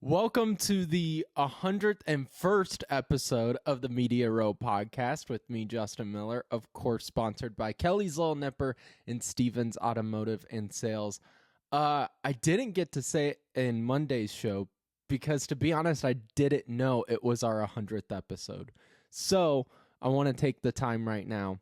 Welcome to the 101st episode of the Media Row podcast with me, Justin Miller, of course, sponsored by Kelly's Little Nipper and Stevens Automotive and Sales. I didn't get to say it in Monday's show because, to be honest, I didn't know it was our 100th episode. So I want to take the time right now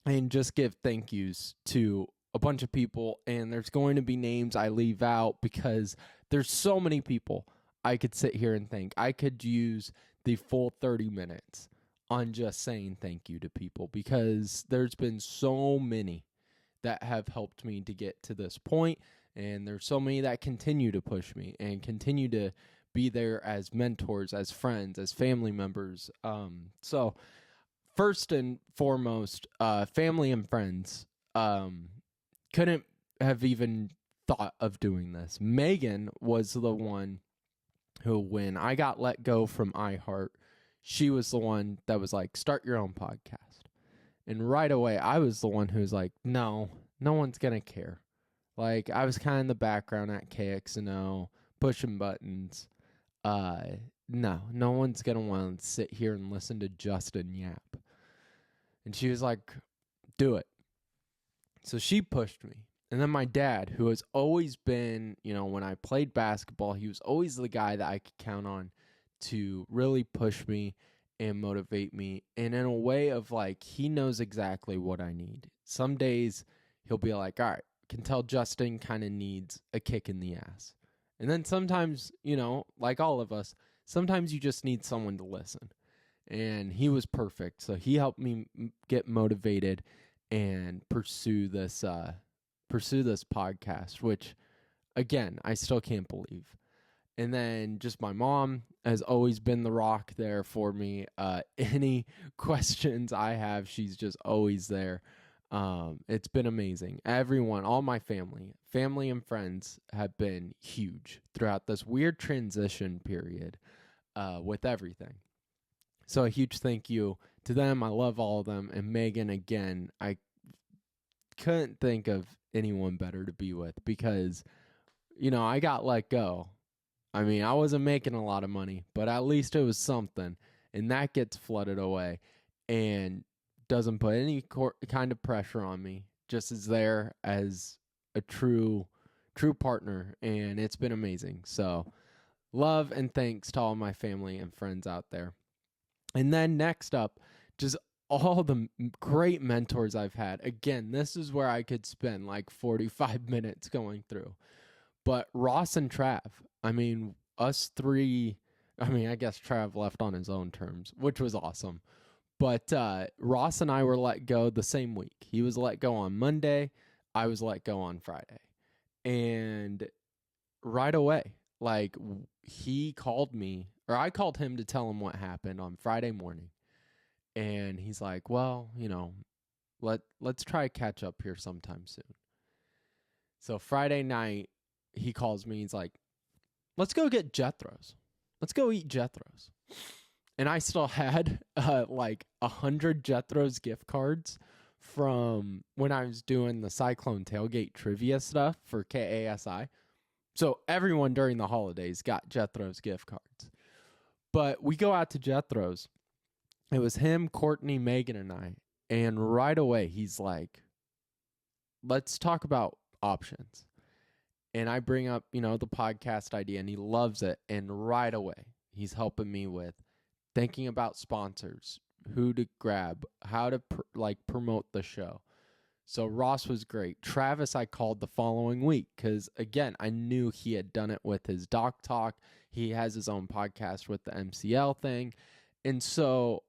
and just give thank yous to a bunch of people. And there's going to be names I leave out because there's so many people I could sit here and thank. I could use the full 30 minutes on just saying thank you to people because there's been so many that have helped me to get to this point, and there's so many that continue to push me and continue to be there as mentors, as friends, as family members. So first and foremost, family and friends couldn't have even thought of doing this. Megan was the one who, when I got let go from iHeart, she was the one that was like, start your own podcast. And right away, I was the one who was like, no one's going to care. Like, I was kind of in the background at KXNO, pushing buttons. No one's going to want to sit here and listen to Justin yap. And she was like, do it. So she pushed me. And then my dad, who has always been, when I played basketball, he was always the guy that I could count on to really push me and motivate me. And in a way of like, he knows exactly what I need. Some days he'll be like, all right, can tell Justin kind of needs a kick in the ass. And then sometimes, like all of us, sometimes you just need someone to listen. And he was perfect. So he helped me get motivated and pursue this podcast, which, again, I still can't believe. And then just my mom has always been the rock there for me. Any questions I have, she's just always there. It's been amazing. Everyone, all my family and friends have been huge throughout this weird transition period with everything. So a huge thank you to them. I love all of them. And Megan, again, I couldn't think of anyone better to be with because, I got let go. I mean, I wasn't making a lot of money, but at least it was something, and that gets flooded away and doesn't put any kind of pressure on me, just is there as a true partner, and it's been amazing. So love and thanks to all my family and friends out there. And then next up, just all the great mentors I've had. Again, this is where I could spend like 45 minutes going through. But Ross and Trav, us three, I guess Trav left on his own terms, which was awesome. But Ross and I were let go the same week. He was let go on Monday. I was let go on Friday. And right away, like, he called me, or I called him to tell him what happened on Friday morning. And he's like, well, let's try to catch up here sometime soon. So Friday night, he calls me. He's like, let's go get Jethro's. Let's go eat Jethro's. And I still had like 100 Jethro's gift cards from when I was doing the Cyclone Tailgate trivia stuff for KASI. So everyone during the holidays got Jethro's gift cards. But we go out to Jethro's. It was him, Courtney, Megan, and I. And right away, he's like, let's talk about options. And I bring up, the podcast idea, and he loves it. And right away, he's helping me with thinking about sponsors, who to grab, how to promote the show. So Ross was great. Travis, I called the following week because, again, I knew he had done it with his Doc Talk. He has his own podcast with the MCL thing. And so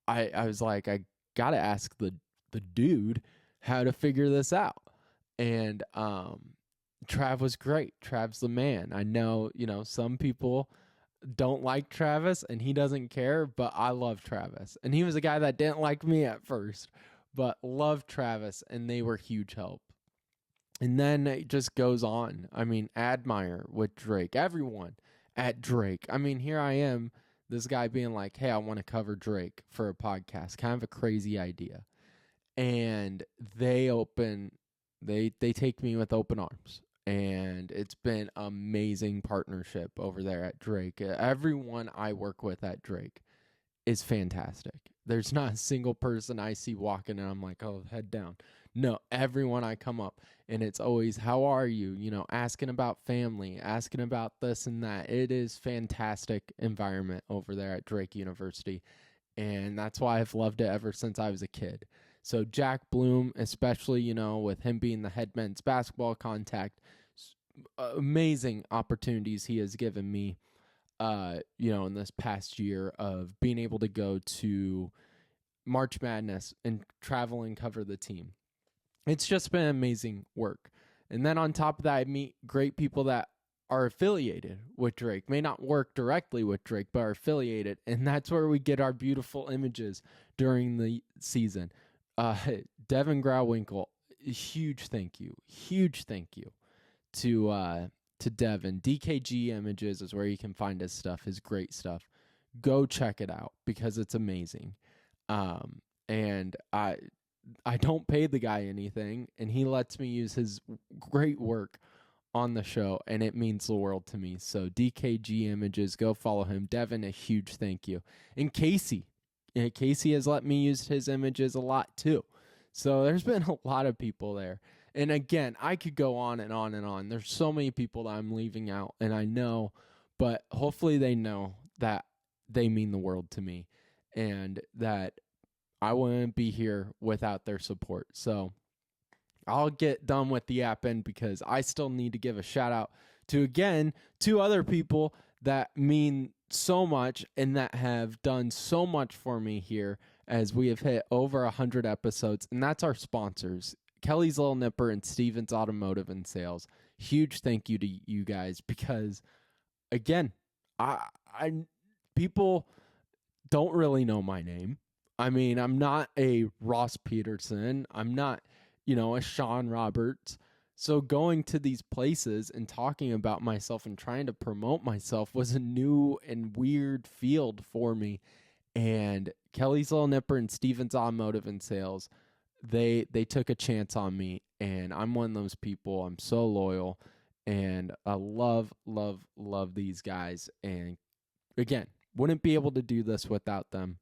I was like, I got to ask the dude how to figure this out. And Trav was great. Trav's the man. I know, some people don't like Travis and he doesn't care, but I love Travis. And he was a guy that didn't like me at first, but loved Travis, and they were huge help. And then it just goes on. Admire with Drake, everyone at Drake. Here I am, this guy being like, hey, I want to cover Drake for a podcast. Kind of a crazy idea. And they take me with open arms. and it's been amazing partnership over there at Drake. Everyone I work with at Drake is fantastic. There's not a single person I see walking and I'm like, oh, head down. No, everyone I come up and it's always, how are you? You know, asking about family, asking about this and that. It is fantastic environment over there at Drake University. And that's why I've loved it ever since I was a kid. So Jack Bloom, especially, you know, with him being the head men's basketball contact, amazing opportunities he has given me, you know, in this past year of being able to go to March Madness and travel and cover the team. It's just been amazing work. And then on top of that, I meet great people that are affiliated with Drake, may not work directly with Drake, but are affiliated. And that's where we get our beautiful images during the season. Devin Grauwinkle, huge thank you to Devin. DKG Images is where you can find his stuff, his great stuff. Go check it out because it's amazing. And I don't pay the guy anything, and he lets me use his great work on the show, and it means the world to me. So DKG Images, go follow him. Devin, a huge thank you. And Casey has let me use his images a lot too. So there's been a lot of people there. And again, I could go on and on and on. There's so many people that I'm leaving out, and I know, but hopefully they know that they mean the world to me and that I wouldn't be here without their support. So I'll get done with the app end because I still need to give a shout out to, again, two other people that mean so much and that have done so much for me here as we have hit over 100 episodes. And that's our sponsors, Kelly's Little Nipper and Stevens Automotive and Sales. Huge thank you to you guys because, again, people don't really know my name. I mean, I'm not a Ross Peterson. I'm not, you know, a Sean Roberts. So going to these places and talking about myself and trying to promote myself was a new and weird field for me. And Kelly's Little Nipper and Stevens Automotive and Sales, they took a chance on me, and I'm one of those people. I'm so loyal, and I love these guys. And again, wouldn't be able to do this without them.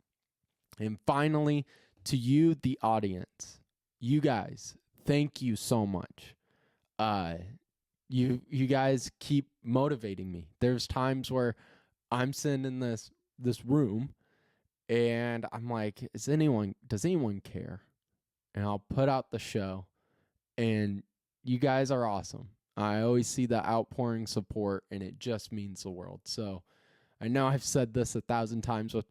And finally, to you, the audience, you guys, thank you so much. You guys keep motivating me. There's times where I'm sitting in this room and I'm like, does anyone care? And I'll put out the show, and you guys are awesome. I always see the outpouring support, and it just means the world. So I know I've said this 1,000 times with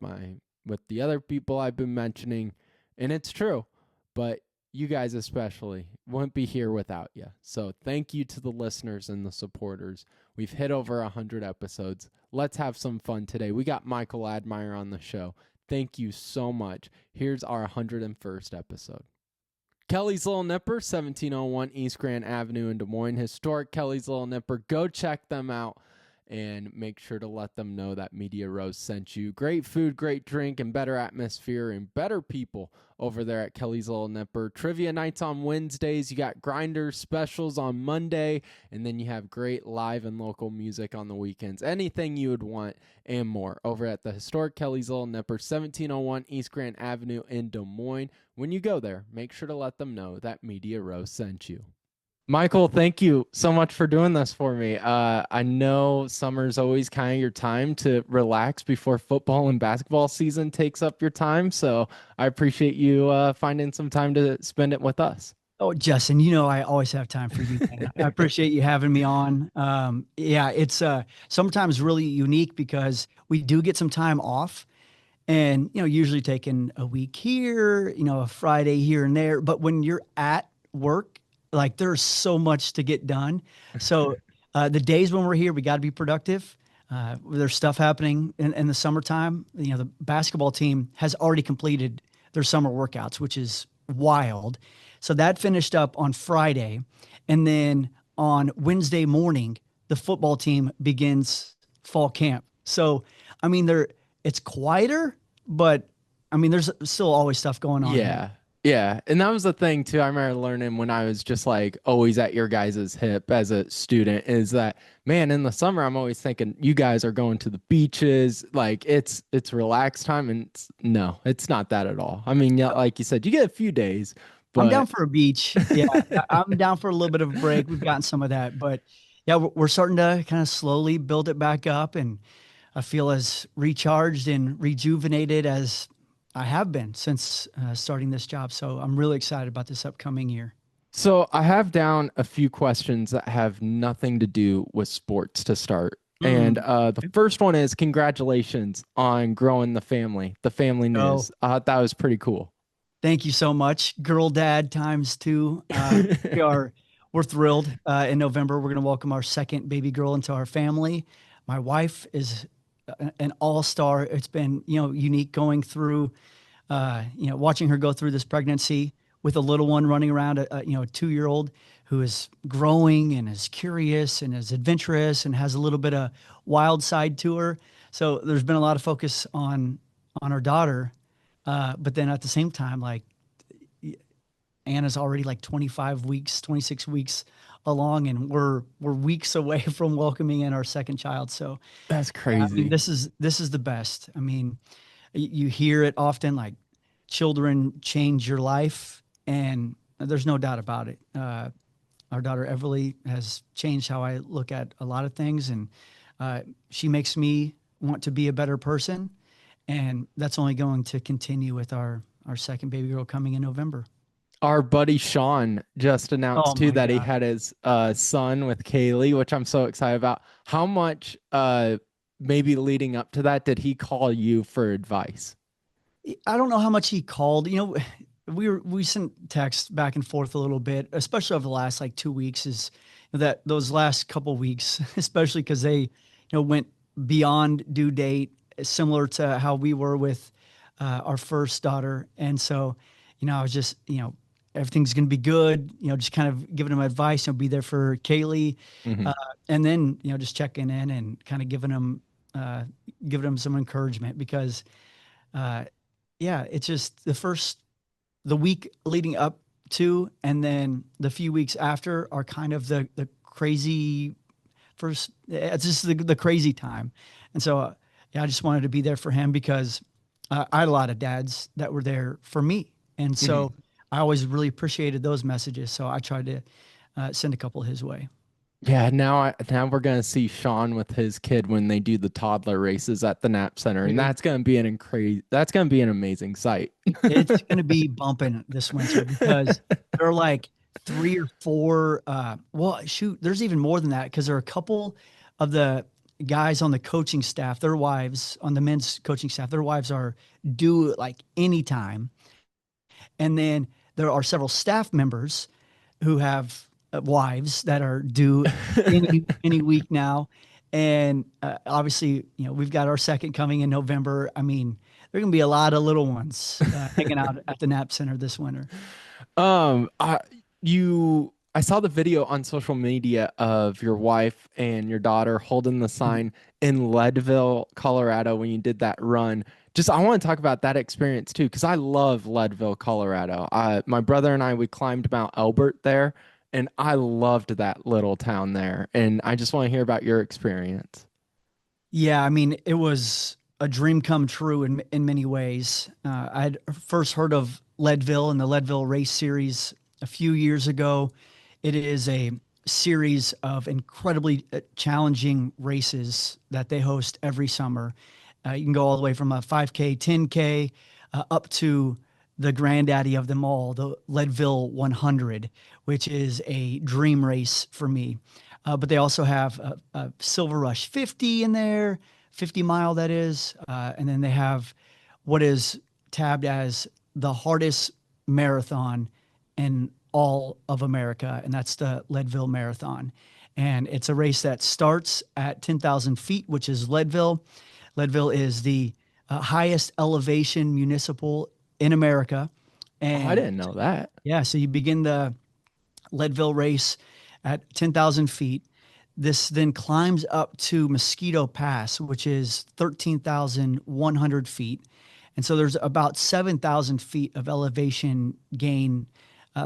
the other people I've been mentioning, and it's true, but you guys especially wouldn't be here without you. So thank you to the listeners and the supporters. We've hit over 100 episodes. Let's have some fun today. We got Michael Admire on the show. Thank you so much. Here's our 101st episode. Kelly's Little Nipper, 1701 East Grand Avenue in Des Moines. Historic Kelly's Little Nipper. Go check them out and make sure to let them know that Media Rose sent you. Great food, great drink, and better atmosphere and better people over there at Kelly's Little Nipper. Trivia nights on Wednesdays. You got Grinders specials on Monday, and then you have great live and local music on the weekends. Anything you would want and more over at the historic Kelly's Little Nipper, 1701 East Grand Avenue in Des Moines. When you go there, make sure to let them know that Media Rose sent you. Michael, thank you so much for doing this for me. I know summer's always kind of your time to relax before football and basketball season takes up your time. So I appreciate you finding some time to spend it with us. Oh, Justin, you know I always have time for you. I appreciate you having me on. Yeah, it's sometimes really unique because we do get some time off. And, you know, usually taking a week here, you know, a Friday here and there. But when you're at work, like there's so much to get done. So the days when we're here, we got to be productive. There's stuff happening in the summertime. You know, the basketball team has already completed their summer workouts, which is wild. So that finished up on Friday. And then on Wednesday morning, the football team begins fall camp. So, I mean, it's quieter, but I mean, there's still always stuff going on. Yeah. Yeah, and that was the thing too. I remember learning when I was just like always at your guys' hip as a student is that man, in the summer I'm always thinking you guys are going to the beaches, like it's relaxed time and no, it's not that at all. I mean, yeah, like you said, you get a few days, I'm down but for a beach. Yeah, I'm down for a little bit of a break. We've gotten some of that, but yeah, we're starting to kind of slowly build it back up, and I feel as recharged and rejuvenated as I have been since starting this job. So I'm really excited about this upcoming year. so I have down a few questions that have nothing to do with sports to start. And Mm. the first one is congratulations on growing the family Oh, news. That was pretty cool. thank you so much, girl dad times two. We are we're thrilled. In November, we're going to welcome our second baby girl into our family. My wife is an all-star. It's been unique going through watching her go through this pregnancy with a little one running around, a 2-year-old who is growing and is curious and is adventurous and has a little bit of wild side to her. So there's been a lot of focus on our daughter, but then at the same time, like Anna's already like 25 weeks, 26 weeks along, and we're weeks away from welcoming in our second child. So That's yeah, I mean, crazy. this is the best. I mean, you hear it often, like children change your life, and there's no doubt about it. Our daughter Everly has changed how I look at a lot of things, and she makes me want to be a better person, and that's only going to continue with our second baby girl coming in November. Our buddy Sean just Oh announced too my that he God. had his son with Kaylee, which I'm so excited about. How much maybe leading up to that did he call you for advice? I don't know how much he called. We sent texts back and forth a little bit, especially over the last like 2 weeks. Is that those last couple weeks, especially because they went beyond due date, similar to how we were with our first daughter, and so I was just everything's going to be good. Just kind of giving him advice. Be there for Kaylee, Hmm. uh, and then just checking in and kind of uh, giving him some encouragement because. Uh, yeah, it's just the week leading up to, and then the few weeks after are kind of the crazy first. It's just the crazy time, and so yeah, I just wanted to be there for him because I had a lot of dads that were there for me, and Hmm. so I always really appreciated those messages. So I tried to send a couple his way. Yeah, now we're gonna see Sean with his kid when they do the toddler races at the Nap Center, and Dude, that's gonna be an amazing sight. it's going to be bumping this winter because there are like three or four. Well, shoot, there's even more than that because there are a couple of the guys on the coaching staff, their wives on the men's coaching staff, their wives are due like anytime. And then there are several staff members who have wives that are due any week now. And obviously, we've got our second coming in November. I mean, there are going to be a lot of little ones hanging out at the Nap Center this winter. Um, I I saw the video on social media of your wife and your daughter holding the Mhm. sign in Leadville, Colorado when you did that run. Just I want to talk about that experience too, because I love Leadville, Colorado. My brother and I we climbed Mount Elbert there, and I loved that little town there. And I just want to hear about your experience. Yeah, I mean, it was a dream come true in many ways. I had first heard of Leadville and the Leadville Race Series a few years ago. It is a series of incredibly challenging races that they host every summer. You can go all the way from a 5K, 10K, up to the granddaddy of them all, the Leadville 100, which is a dream race for me. But they also have a Silver Rush 50 in there, 50 mile that is. And then they have what is tabbed as the hardest marathon in all of America, and that's the Leadville Marathon. And it's a race that starts at 10,000 feet, which is Leadville. Leadville is the highest elevation municipal in America. Oh, I And didn't know that. yeah, so you begin the Leadville race at 10,000 feet. This then climbs up to Mosquito Pass, which is 13,100 feet. And so there's about 7,000 feet of elevation gain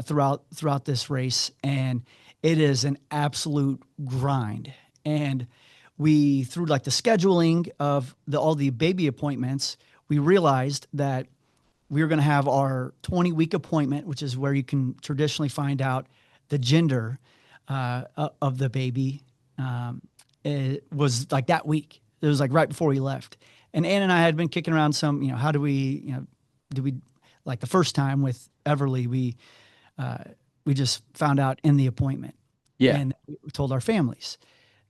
throughout this race, and it is an absolute grind. And we, through like the scheduling of all the baby appointments, we realized that we were going to have our 20-week appointment, which is where you can traditionally find out the gender of the baby. It was like that week. It was like right before we left. And Ann and I had been kicking around some, how do we, do we, like the first time with Everly, we just found out in the appointment, Yeah. and we told our families.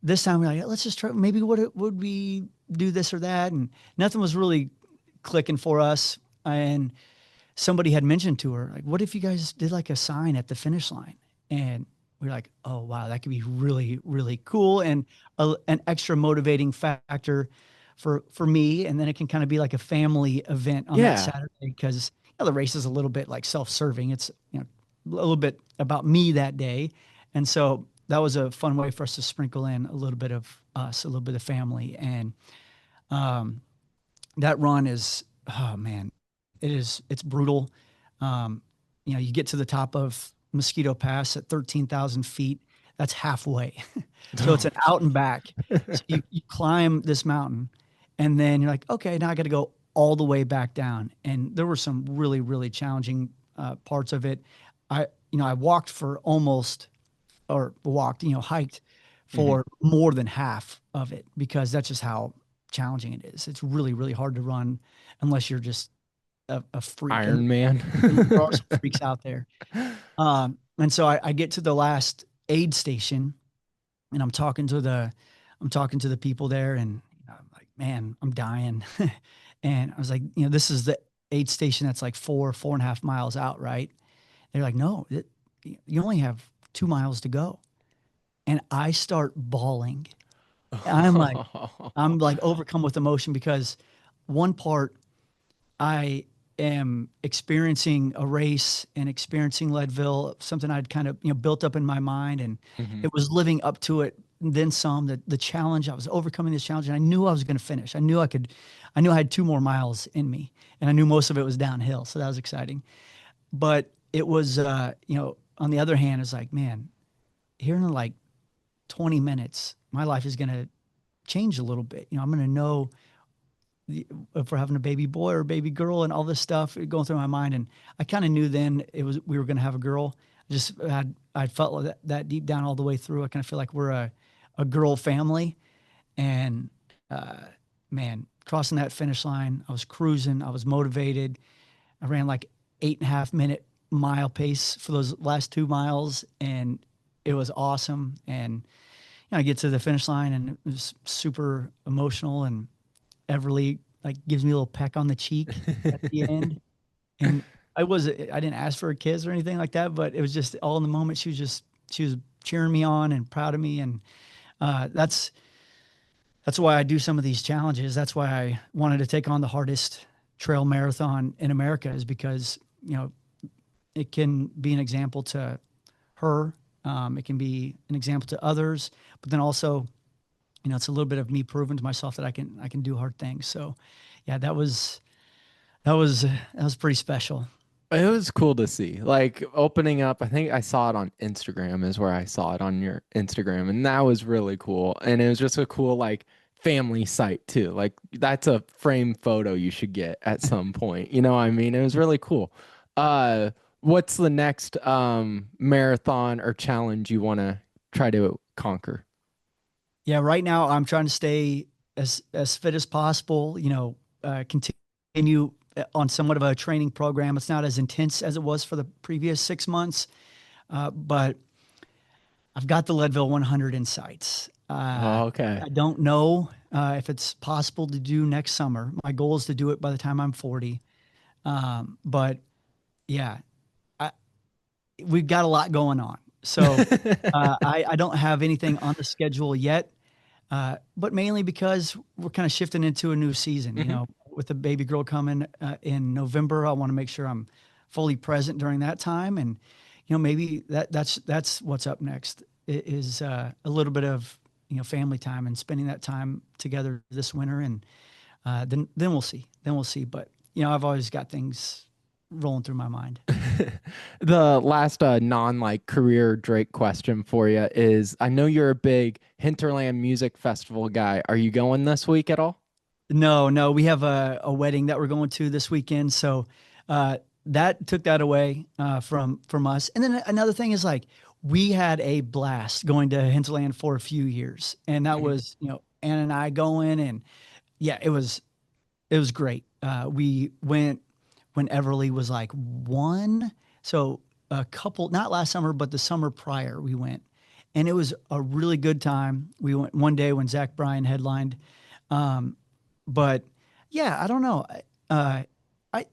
This time we're like, let's just try, maybe would we do this or that? And nothing was really clicking for us. And somebody had mentioned to her, like, what if you guys did like a sign at the finish line? And we're like, oh, wow, that could be really, really cool. And an extra motivating factor for me. And then it can kind of be like a family event on that Saturday, because the race is a little bit like self-serving. It's, a little bit about me that day. And so that was a fun way for us to sprinkle in a little bit of us, a little bit of family. And that run is, oh man, it's brutal. You get to the top of Mosquito Pass at 13,000 feet. That's halfway. So it's an out and back. So you climb this mountain, and then you're like, okay, now I got to go all the way back down. And there were some really, really challenging parts of it. I walked for hiked for more than half of it, because that's just how challenging it is. It's really, really hard to run unless you're just a freak. Iron Man. There are some freaks out there. And so I get to the last aid station, and I'm talking to the people there, and I'm like, man, I'm dying. And I was like, this is the aid station that's like 4.5 miles out, right? They're like, no, you only have 2 miles to go. And I start bawling. I'm like overcome with emotion, because one part, I am experiencing a race and experiencing Leadville, something I'd kind of, built up in my mind, and it was living up to it. And then some, the challenge, I was overcoming this challenge, and I knew I was going to finish. I knew I had 2 more miles in me, and I knew most of it was downhill. So that was exciting. But it was, on the other hand, it's like, man, here in like 20 minutes, my life is going to change a little bit. I'm going to know if we're having a baby boy or a baby girl, and all this stuff going through my mind. And I kind of knew then we were going to have a girl. I felt like that deep down all the way through. I kind of feel like we're a girl family. And man, crossing that finish line, I was cruising. I was motivated. I ran like 8.5-minute mile pace for those last 2 miles, and it was awesome. And I get to the finish line, and it was super emotional, and Everly like gives me a little peck on the cheek at the end. And I didn't ask for a kiss or anything like that, but it was just all in the moment. She was cheering me on and proud of me. And that's why I do some of these challenges. That's why I wanted to take on the hardest trail marathon in America, is because, it can be an example to her. It can be an example to others, but then also, it's a little bit of me proving to myself that I can do hard things. So yeah, that was pretty special. It was cool to see, like, opening up. I think I saw it on Instagram, is where I saw it, on your Instagram, and that was really cool. And it was just a cool, like, family sight too. Like, that's a frame photo you should get at some point. You know what I mean? It was really cool. What's the next marathon or challenge you want to try to conquer? Yeah, right now I'm trying to stay as fit as possible. Continue on somewhat of a training program. It's not as intense as it was for the previous 6 months, but I've got the Leadville 100 in sights. Okay. I don't know if it's possible to do next summer. My goal is to do it by the time I'm 40. But yeah, we've got a lot going on. So I don't have anything on the schedule yet. But mainly because we're kind of shifting into a new season, with the baby girl coming in November. I want to make sure I'm fully present during that time. And, maybe that's what's up next, is a little bit of, family time and spending that time together this winter. And then we'll see. But I've always got things rolling through my mind. The last non like career Drake question for you is I know you're a big Hinterland Music Festival guy. Are you going this week at all? No, no, we have a wedding that we're going to this weekend, so that took that away from us. And then another thing is like we had a blast going to Hinterland for a few years, and that Mhm. was Ann and I going, and yeah, it was great. We went when Everly was like one, so a couple, not last summer, but the summer prior, we went, and it was a really good time. We went one day when Zach Bryan headlined. Um, but yeah, I don't know. I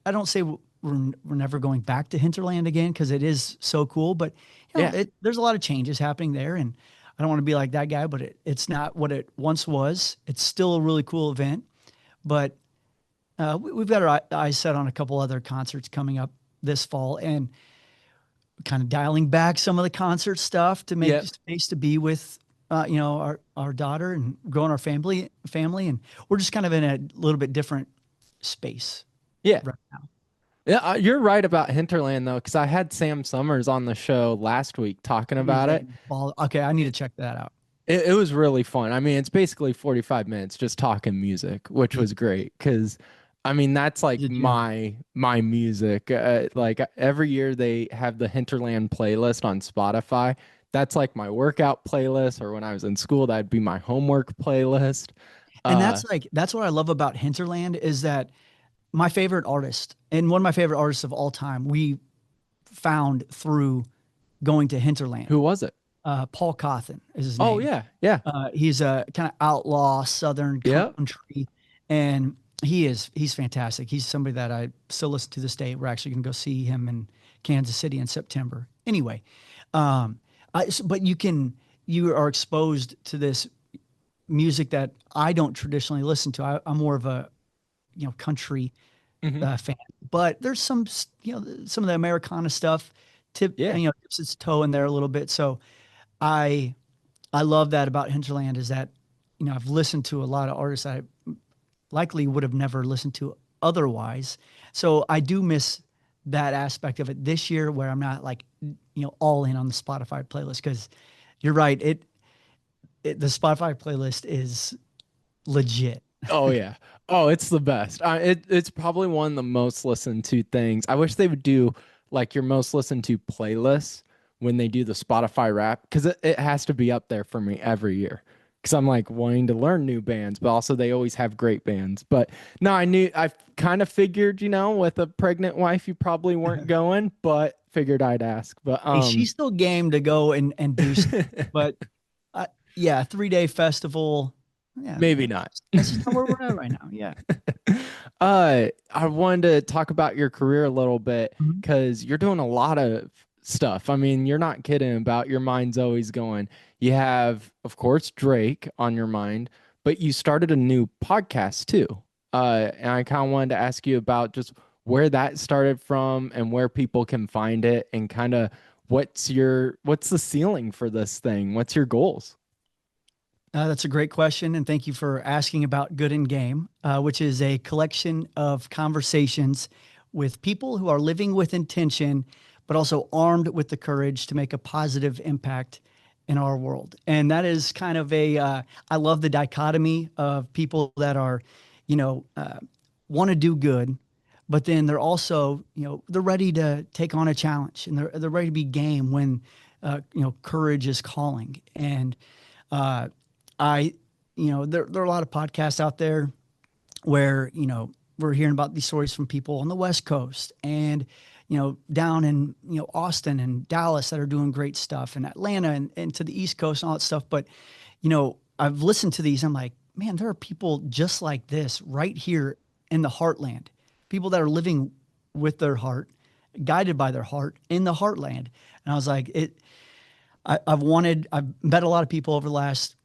don't say we're never going back to Hinterland again because it is so cool. But Yeah. there's a lot of changes happening there, and I don't want to be like that guy. But it's not what it once was. It's still a really cool event, but we've got our eyes set on a couple other concerts coming up this fall, and kind of dialing back some of the concert stuff to make Yeah. space to be with our daughter and growing our family, and we're just kind of in a little bit different space Yeah. right now. Yeah, you're right about Hinterland though, because I had Sam Summers on the show last week talking He's about a it. ball. Okay, I need to check that out. It was really fun. I mean, it's basically 45 minutes just talking music, which He- was great because I mean, that's He's like a gem. my music. Like every year they have the Hinterland playlist on Spotify. That's like my workout playlist, or when I was in school, that'd be my homework playlist. And Uh, that's what I love about Hinterland is that my favorite artist and one of my favorite artists of all time we found through going to Hinterland. who was it? Paul Cawthon is his Oh name. yeah, yeah, He's a kind of outlaw Southern yeah. country, and he's fantastic. He's somebody that I still listen to this day. We're actually going to go see him in Kansas City in September. Anyway, um, but you are exposed to this music that I don't traditionally listen to. I'm more of a country Hmm. fan, but there's some of the Americana stuff Yeah. dips its toe in there a little bit. So I I love that about Hinterland is that, I've listened to a lot of artists I likely would have never listened to otherwise. So I do miss that aspect of it this year where I'm not like, all in on the Spotify playlist because you're right. The Spotify playlist is legit. Oh yeah. Oh, it's the best. It's probably one of the most listened to things. I wish they would do like your most listened to playlists when they do the Spotify rap because it has to be up there for me every year. Because I'm like wanting to learn new bands, but also they always have great bands. But no, I kind of figured, with a pregnant wife, you probably weren't going, but figured I'd ask. But Hey, she's still game to go and do stuff, but yeah, 3-day festival. Yeah, maybe not. that's just not where we're at right now. Yeah. I wanted to talk about your career a little bit Mhm. because you're doing a lot of stuff. I mean, you're not kidding about your mind's always going. You have, of course, Drake on your mind, but you started a new podcast too. And I kind of wanted to ask you about just where that started from and where people can find it and kind of what's the ceiling for this thing? What's your goals? That's a great question, and thank you for asking about Good and Game, which is a collection of conversations with people who are living with intention, but also armed with the courage to make a positive impact in our world. And that is kind of I love the dichotomy of people that are, want to do good, but then they're also, they're ready to take on a challenge and they're ready to be game when, courage is calling. And uh, I, there are a lot of podcasts out there where, we're hearing about these stories from people on the West Coast and, down in, Austin and Dallas that are doing great stuff and Atlanta and to the East Coast and all that stuff. But, I've listened to these. I'm like, man, there are people just like this right here in the heartland, people that are living with their heart, guided by their heart in the heartland. And I was like, I've met a lot of people over the last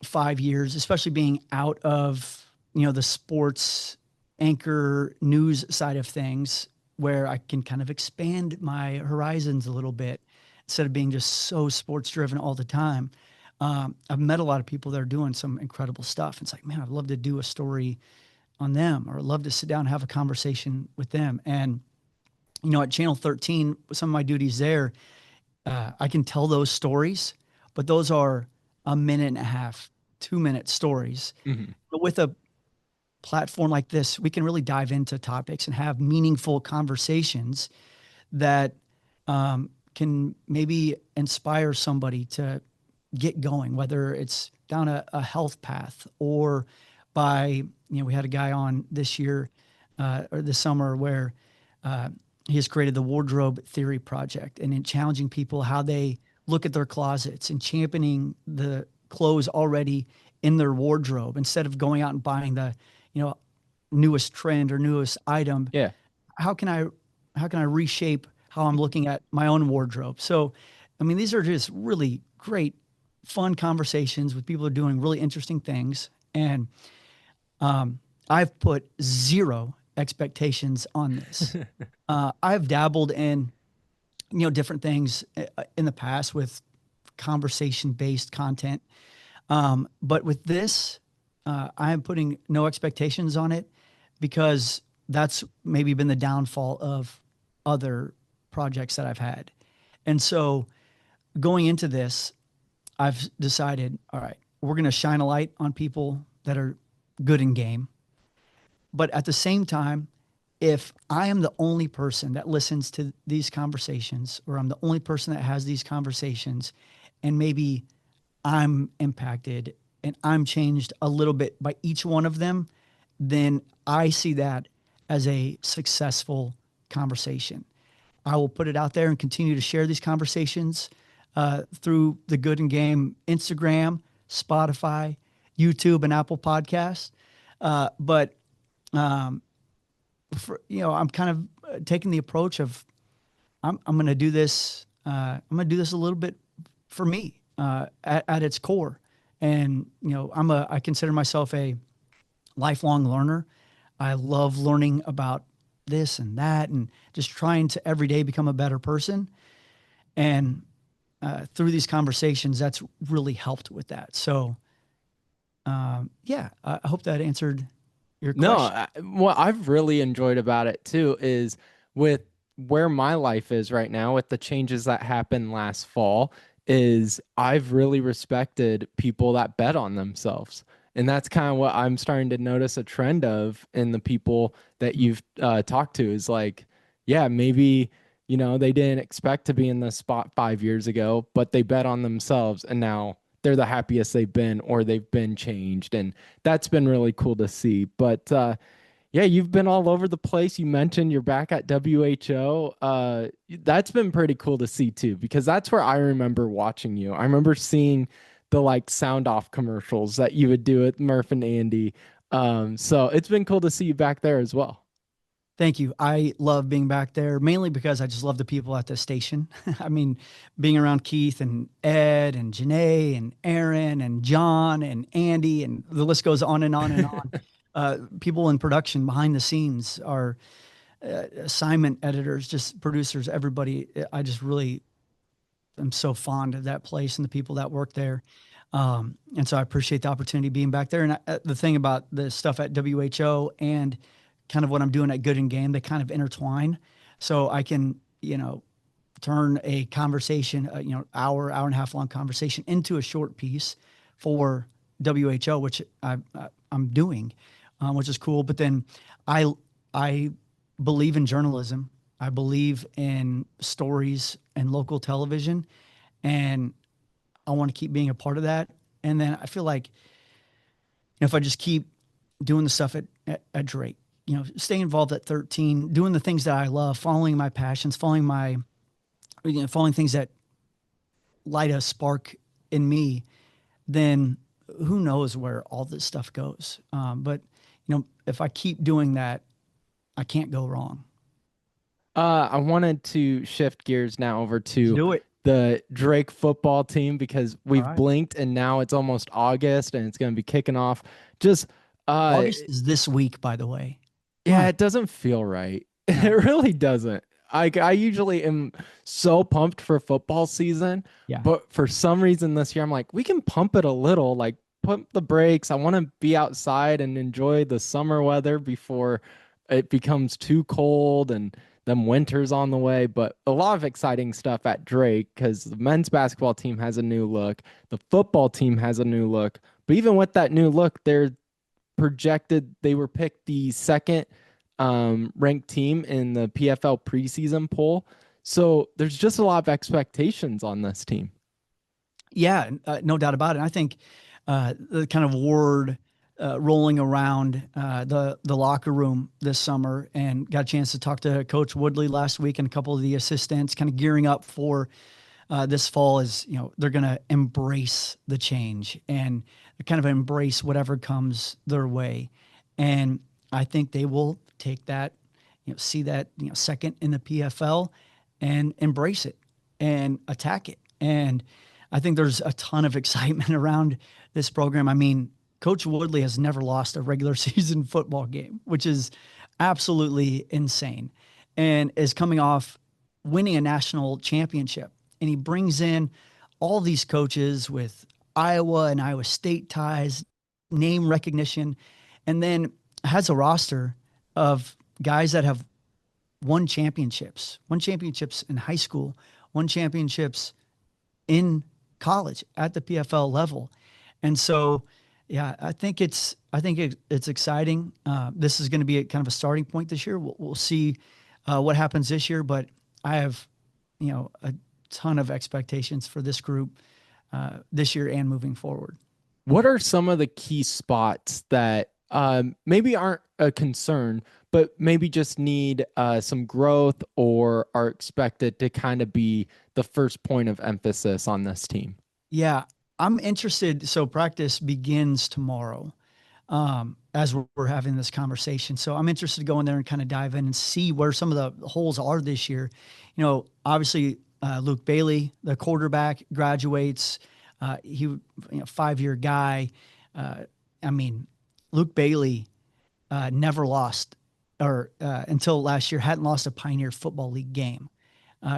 5 years, especially being out of, the sports anchor news side of things, where I can kind of expand my horizons a little bit instead of being just so sports driven all the time. I've met a lot of people that are doing some incredible stuff. It's like, man, I'd love to do a story on them, or love to sit down and have a conversation with them. And, you know, at Channel 13, some of my duties there, I can tell those stories, but those are a minute and a half, 2 minute stories. Mhm. But with a platform like this, we can really dive into topics and have meaningful conversations that can maybe inspire somebody to get going, whether it's down a health path or by, you know, we had a guy on this year or this summer where he has created the Wardrobe Theory Project, and in challenging people how they look at their closets and championing the clothes already in their wardrobe instead of going out and buying the, you know, newest trend or newest item. Yeah. How can I reshape how I'm looking at my own wardrobe? So, I mean, these are just really great, fun conversations with people who are doing really interesting things. And I've put zero expectations on this. I've dabbled in, you know, different things in the past with conversation-based content. But with this, I am putting no expectations on it because that's maybe been the downfall of other projects that I've had. And so going into this, I've decided, all right, we're going to shine a light on people that are good in game. But at the same time, if I am the only person that listens to these conversations, or I'm the only person that has these conversations, and maybe I'm impacted and I'm changed a little bit by each one of them, then I see that as a successful conversation. I will put it out there and continue to share these conversations through the Good and Game Instagram, Spotify, YouTube, and Apple Podcasts. But for, you know, I'm kind of taking the approach of I'm going to do this. I'm going to do this a little bit for me at its core. And, you know, I consider myself a lifelong learner. I love learning about this and that and just trying to every day become a better person. And through these conversations, that's really helped with that. So, yeah, I hope that answered your question. No, what I've really enjoyed about it too is with where my life is right now, with the changes that happened last fall, is I've really respected people that bet on themselves. And that's kind of what I'm starting to notice a trend of in the people that you've talked to is like, yeah, maybe, you know, they didn't expect to be in the spot 5 years ago, but they bet on themselves and now they're the happiest they've been or they've been changed. And that's been really cool to see. But yeah, you've been all over the place. You mentioned you're back at WHO. That's been pretty cool to see too, because that's where I remember watching you. I remember seeing the like sound off commercials that you would do with Murph and Andy. So it's been cool to see you back there as well. Thank you. I love being back there, mainly because I just love the people at the station. I mean, being around Keith and Ed and Janae and Aaron and John and Andy, and the list goes on and on and on. People in production behind the scenes are assignment editors, just producers, everybody. I just really am so fond of that place and the people that work there. And so I appreciate the opportunity being back there. And the thing about the stuff at WHO and kind of what I'm doing at Good and Game, they kind of intertwine. So I can, you know, turn a conversation, you know, hour and a half long conversation into a short piece for WHO, which I'm doing, which is cool. But then I believe in journalism. I believe in stories and local television, and I want to keep being a part of that. And then I feel like if I just keep doing the stuff at Drake, you know, staying involved at 13, doing the things that I love, following my passions, following things that light a spark in me, then who knows where all this stuff goes. But, you know, if I keep doing that, I can't go wrong. I wanted to shift gears now over to Do it. the Drake football team because we've right. blinked and now it's almost August and it's going to be kicking off. Just August is this week, by the way. Yeah, it doesn't feel right. No. It really doesn't. I usually am so pumped for football season, Yeah. but for some reason this year I'm like, we can pump it a little, like put the brakes. I want to be outside and enjoy the summer weather before it becomes too cold and them winters on the way. But a lot of exciting stuff at Drake because the men's basketball team has a new look, the football team has a new look. But even with that new look, they're projected, they were picked the second ranked team in the PFL preseason poll. So there's just a lot of expectations on this team. Yeah, no doubt about it. I think the kind of word rolling around the locker room this summer, and got a chance to talk to Coach Woodley last week and a couple of the assistants, kind of gearing up for this fall. Is they're going to embrace the change and kind of embrace whatever comes their way, and I think they will take that, see that second in the PFL, and embrace it and attack it. And I think there's a ton of excitement around this program. I mean, Coach Woodley has never lost a regular season football game, which is absolutely insane, and is coming off winning a national championship. And he brings in all these coaches with Iowa and Iowa State ties, name recognition, and then has a roster of guys that have won championships in high school, won championships in college at the PFL level. And so, yeah, I think it's exciting. This is going to be a kind of a starting point this year. We'll see what happens this year, but I have, a ton of expectations for this group this year and moving forward. What are some of the key spots that maybe aren't a concern, but maybe just need some growth or are expected to kind of be the first point of emphasis on this team? Yeah, I'm interested. So practice begins tomorrow, as we're having this conversation. So I'm interested to go in there and kind of dive in and see where some of the holes are this year. Obviously, Luke Bailey, the quarterback, graduates. He, 5-year guy. I mean, Luke Bailey never lost, or until last year, hadn't lost a Pioneer Football League game.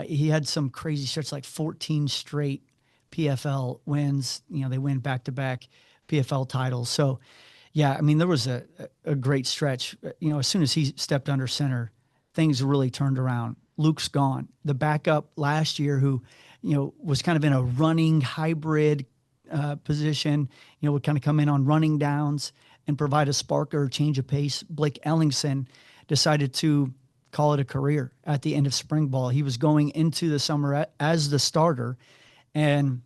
He had some crazy starts, like 14 straight PFL wins. They win back-to-back PFL titles. So, yeah, I mean, there was a great stretch. As soon as he stepped under center, things really turned around. Luke's gone. The backup last year, who, was kind of in a running hybrid position, would kind of come in on running downs and provide a spark or change of pace. Blake Ellingson decided to call it a career at the end of spring ball. He was going into the summer as the starter, and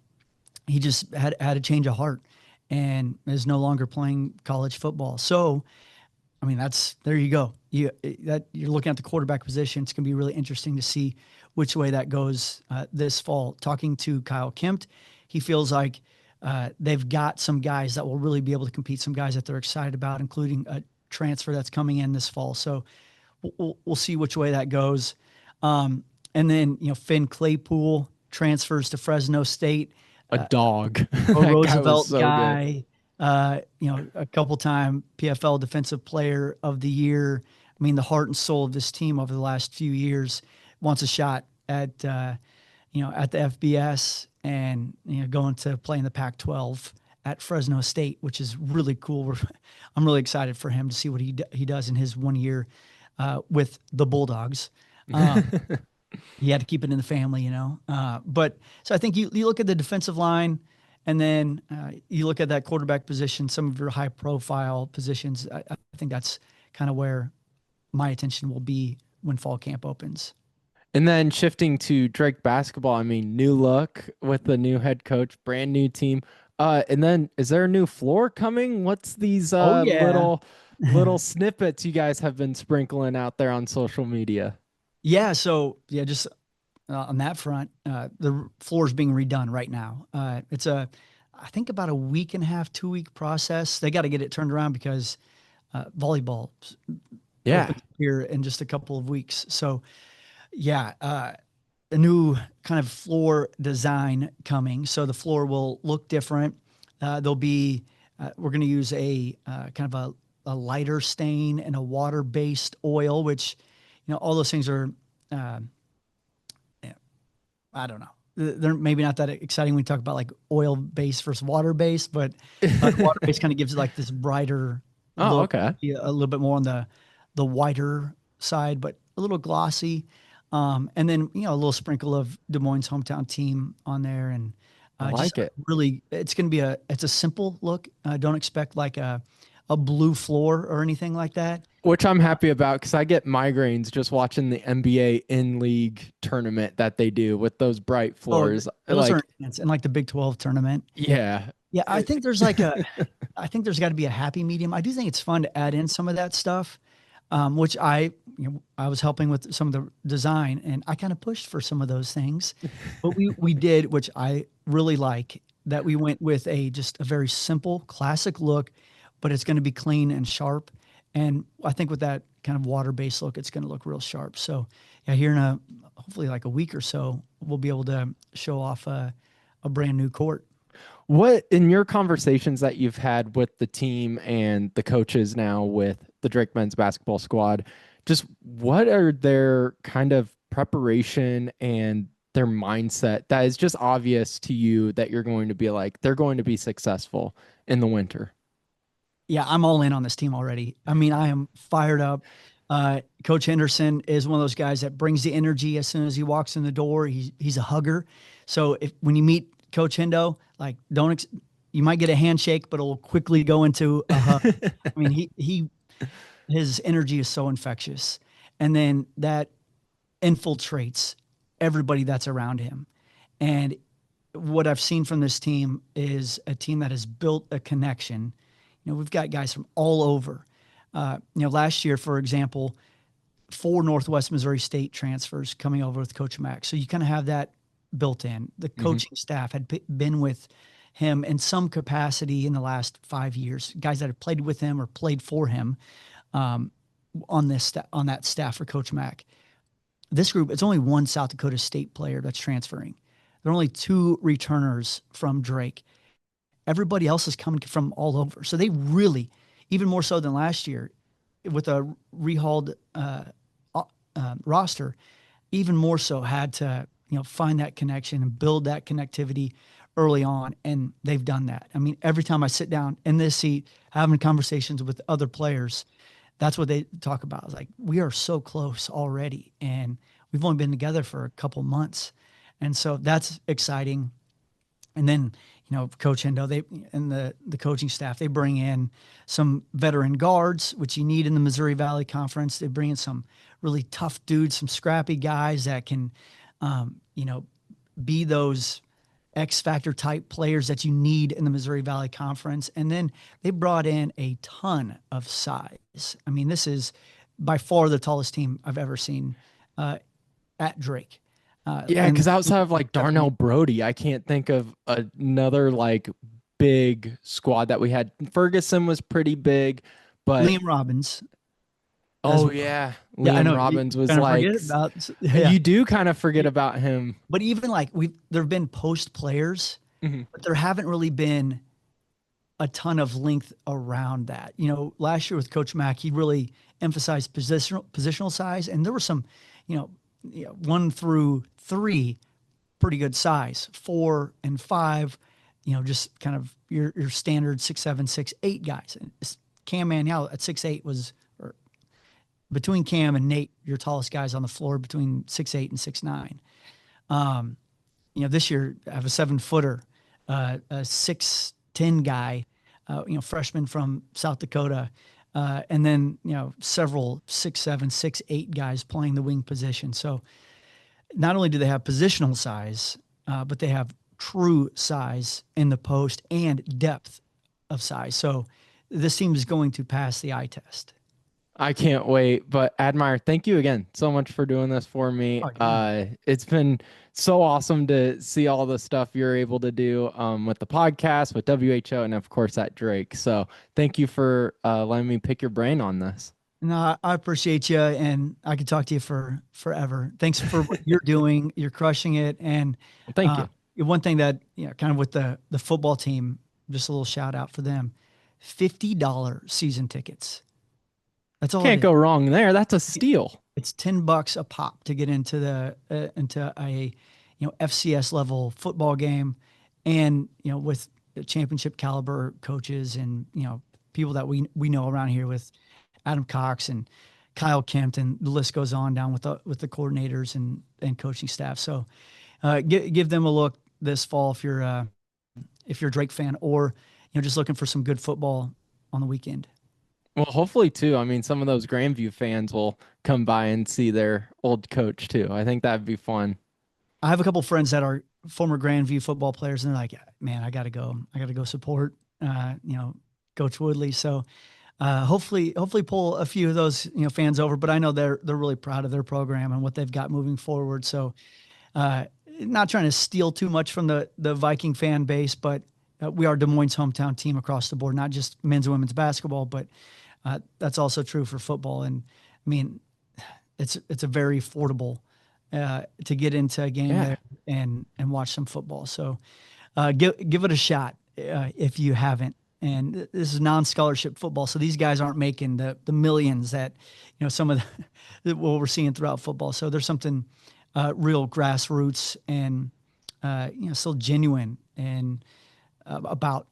he just had a change of heart and is no longer playing college football. So, I mean, there you go. You're looking at the quarterback position. It's going to be really interesting to see which way that goes this fall. Talking to Kyle Kempt, he feels like they've got some guys that will really be able to compete, some guys that they're excited about, including a transfer that's coming in this fall. So we'll see which way that goes. And then, Finn Claypool transfers to Fresno State. A dog. A That guy was Roosevelt so guy, a couple-time PFL Defensive Player of the Year. I mean, the heart and soul of this team over the last few years. Wants a shot at the FBS and going to play in the Pac-12 at Fresno State, which is really cool. I'm really excited for him to see what he does in his 1 year with the Bulldogs. good. He had to keep it in the family, But so I think you look at the defensive line, and then you look at that quarterback position, some of your high-profile positions. I think that's kind of where my attention will be when fall camp opens. And then shifting to Drake basketball, I mean, new look with the new head coach, brand new team. And then is there a new floor coming? What's these Oh yeah. little snippets you guys have been sprinkling out there on social media? Yeah. So yeah, just on that front, the floor is being redone right now. It's I think about a week and a half, 2-week process. They got to get it turned around because volleyball Yeah. opens here in just a couple of weeks. So yeah, a new kind of floor design coming. So the floor will look different. There'll be, we're going to use a kind of a lighter stain and a water-based oil, which, all those things are, I don't know. they're maybe not that exciting when we talk about like oil based versus water based, but water based kind of gives it like this brighter Oh, look, okay. a little bit more on the whiter side, but a little glossy. And then, a little sprinkle of Des Moines' hometown team on there. And I just like it. really, it's going to be it's a simple look. Don't expect like a blue floor or anything like that. Which I'm happy about because I get migraines just watching the NBA in league tournament that they do with those bright Oh, floors. those are Like, intense. And like the Big 12 tournament. yeah. Yeah, I It- think I think there's got to be a happy medium. I do think it's fun to add in some of that stuff, which I was helping with some of the design, and I kind of pushed for some of those things, but we did, which I really like, that we went with just a very simple, classic look, but it's going to be clean and sharp, and I think with that kind of water-based look, it's going to look real sharp. So, yeah, here in hopefully like a week or so, we'll be able to show off a brand new court. What in your conversations that you've had with the team and the coaches now with the Drake men's basketball squad, just what are their kind of preparation and their mindset that is just obvious to you that you're going to be like, they're going to be successful in the winter? Yeah, I'm all in on this team already. I mean, I am fired up. Coach Henderson is one of those guys that brings the energy as soon as he walks in the door. He's a hugger. So when you meet Coach Hendo, like you might get a handshake, but it'll quickly go into a hug. I mean, his energy is so infectious, and then that infiltrates everybody that's around him. And what I've seen from this team is a team that has built a connection. We've got guys from all over. Last year, for example, 4 Northwest Missouri State transfers coming over with Coach Mack. So you kind of have that built in. The coaching staff had been with him in some capacity in the last 5 years. Guys that have played with him or played for him on that staff for Coach Mack. This group, it's only one South Dakota State player that's transferring. There are only 2 returners from Drake. Everybody else is coming from all over. So they really, even more so than last year, with a rehauled roster, even more so had to find that connection and build that connectivity early on, and they've done that. I mean, every time I sit down in this seat having conversations with other players, that's what they talk about. It's like, we are so close already, and we've only been together for a couple months, and so that's exciting. And then Coach Hendo, and the coaching staff, they bring in some veteran guards, which you need in the Missouri Valley Conference. They bring in some really tough dudes, some scrappy guys that can, be those X factor type players that you need in the Missouri Valley Conference. And then they brought in a ton of size. I mean, this is by far the tallest team I've ever seen at Drake. Yeah, because outside of like Darnell Brody, I can't think of another like big squad that we had. Ferguson was pretty big, but Liam Robbins. oh yeah, Yeah, I Liam know. Robbins You was kind of like, forget about. Yeah. you do kind of forget about him. But even like there've been post players, Mhm. but there haven't really been a ton of length around that. Last year with Coach Mack, he really emphasized positional size, and there were some, 1 through 3 pretty good size. 4 and 5, just kind of your standard 6'7", 6'8" guys. And Cam Maniel at 6'8" was, or between Cam and Nate, your tallest guys on the floor, between 6'8" and 6'9". This year I have a 7-footer, a 6'10" guy, freshman from South Dakota, and then several 6'7", 6'8" guys playing the wing position. So not only do they have positional size, but they have true size in the post and depth of size. So this team is going to pass the eye test. I can't wait. But Admire, thank you again so much for doing this for me. Oh, yeah. It's been so awesome to see all the stuff you're able to do with the podcast, with WHO, and of course at Drake. So thank you for letting me pick your brain on this. No, I appreciate you, and I could talk to you for forever. Thanks for what you're doing. You're crushing it. And Well, thank you. one thing that, kind of with the football team, just a little shout out for them, $50 season tickets. That's all. Can't go wrong there. That's a steal. It's $10 a pop to get into into a FCS level football game, and with the championship caliber coaches and people that we know around here with Adam Cox and Kyle Kempt, and the list goes on down with the coordinators and coaching staff. So give them a look this fall if you're a Drake fan, or just looking for some good football on the weekend. Well, hopefully too. I mean, some of those Grandview fans will come by and see their old coach too. I think that'd be fun. I have a couple friends that are former Grandview football players, and they're like, "Man, I got to go. I got to go support, Coach Woodley." So hopefully pull a few of those fans over. But I know they're really proud of their program and what they've got moving forward. So not trying to steal too much from the Viking fan base, but we are Des Moines' hometown team across the board, not just men's and women's basketball, but that's also true for football. And I mean, it's a very affordable to get into a game there and watch some football. So give it a shot if you haven't. And this is non-scholarship football, so these guys aren't making the millions that some of what we're seeing throughout football. So there's something real grassroots and still genuine and about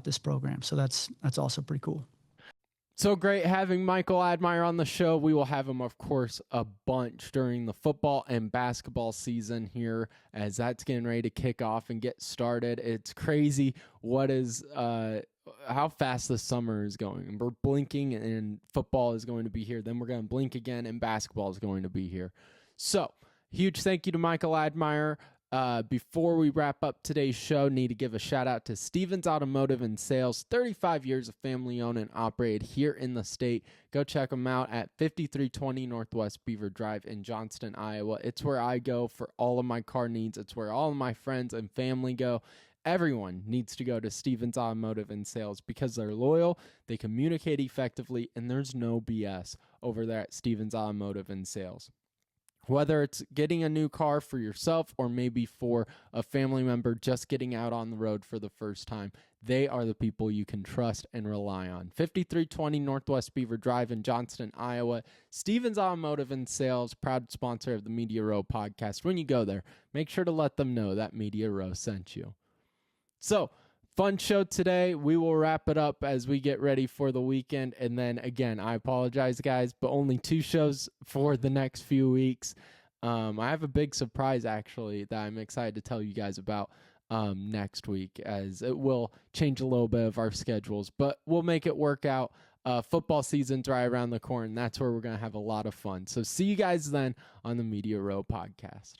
this program. So that's also pretty cool. So great having Michael Admire on the show. We will have him, of course, a bunch during the football and basketball season here as that's getting ready to kick off and get started. It's crazy how fast the summer is going. We're blinking and football is going to be here. Then we're going to blink again and basketball is going to be here. So huge thank you to Michael Admire. Before we wrap up today's show, need to give a shout out to Stevens Automotive and Sales, 35 years of family owned and operated here in the state. Go check them out at 5320 Northwest Beaver Drive in Johnston, Iowa. It's where I go for all of my car needs. It's where all of my friends and family go. Everyone needs to go to Stevens Automotive and Sales because they're loyal, they communicate effectively, and there's no BS over there at Stevens Automotive and Sales. Whether it's getting a new car for yourself or maybe for a family member just getting out on the road for the first time, they are the people you can trust and rely on. 5320 Northwest Beaver Drive in Johnston, Iowa. Stevens Automotive and Sales, proud sponsor of the Media Row podcast. When you go there, make sure to let them know that Media Row sent you. So, fun show today. We will wrap it up as we get ready for the weekend. And then again, I apologize, guys, but only 2 shows for the next few weeks. I have a big surprise, actually, that I'm excited to tell you guys about next week, as it will change a little bit of our schedules, but we'll make it work out. Football season's right around the corner, and that's where we're going to have a lot of fun. So see you guys then on the Media Row podcast.